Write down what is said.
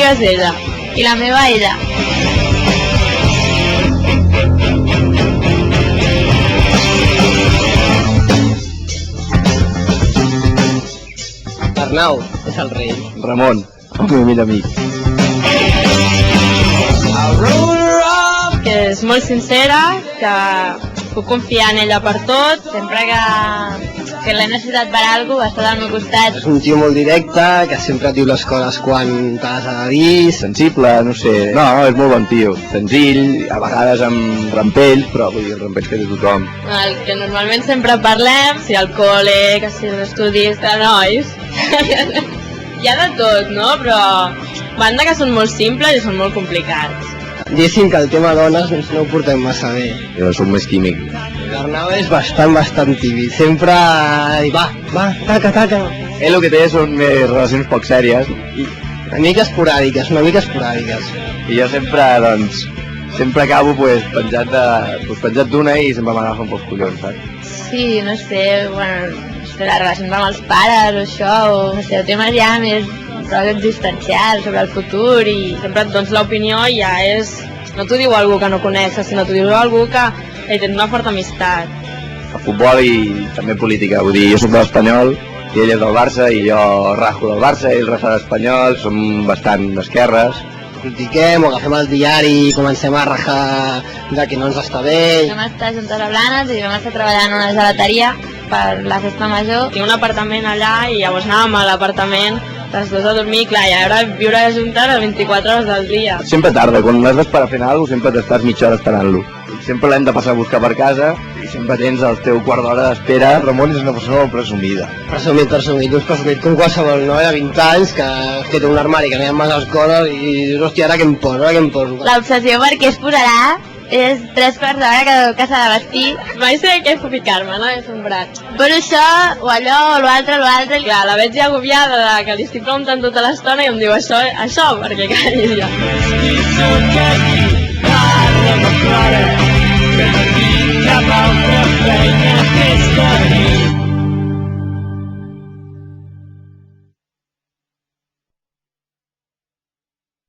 teva és ella. I la meva, ella. Arnau és el rei. Ramon, el meu millor amic. Que és molt sincera, que puc confiar en ella per tot, sempre que l'he necessitat per alguna cosa, va estar al meu costat. És un tio molt directe, que sempre et diu les coses quan te les ha de dir. Sensible, no sé... No, és molt bon tio. Senzill, a vegades amb rampells, però vull dir, rampells que té tothom. El que normalment sempre parlem, si al col·le, que si els estudis de nois... Hi ha de tot, no? Però banda que són molt simples i són molt complicats. Diguéssim que el tema dones no ho portem massa bé. Jo soc més químic. L'Arnau és bastant tímid. Sempre va, taca. Ell el que té són relacions poc sèries. Una mica esporàdiques. I jo sempre, doncs, sempre acabo penjat d'una i sempre m'agafen pels collons, saps? Sí, no sé, bueno, les relacions amb els pares o això, o no sé, temes ja més existencials sobre el futur i sempre et dones l'opinió i ja és... No t'ho diu algú que no coneixes, sinó t'ho diu algú que tens una forta amistat. A futbol i també política, vull dir, jo soc de l'Espanyol i ell és del Barça i jo rajo del Barça i ell raja de l'Espanyol, som bastant d'esquerres. Critiquem o agafem el diari i comencem a rajar de que no ens està bé. Vam estar juntes a Blanes i vam estar treballant a una gelateria per la festa major. Tinc un apartament allà i llavors anàvem a l'apartament les dues a dormir, clar, i ara viure juntes a 24 hores del dia. Sempre tarda, quan l'has d'esperar fent alguna cosa sempre t'estàs mitja hora esperant-lo. Sempre l'hem de passar a buscar per casa i sempre tens el teu quart d'hora d'espera. Ramon és una persona molt presumida. Presumit, com qualsevol noi de 20 anys que té un armari que no hi ha massa coses i dius, hòstia, ara què em poso? L'obsessió perquè es posarà és 3 quarts d'hora que s'ha de vestir. Mai sé què ficar-me, no? És un brat. Per això, o allò, o l'altre, i clar, la veig ja agobiada de que li estic preguntant tota l'estona i em diu això, perquè callis ja.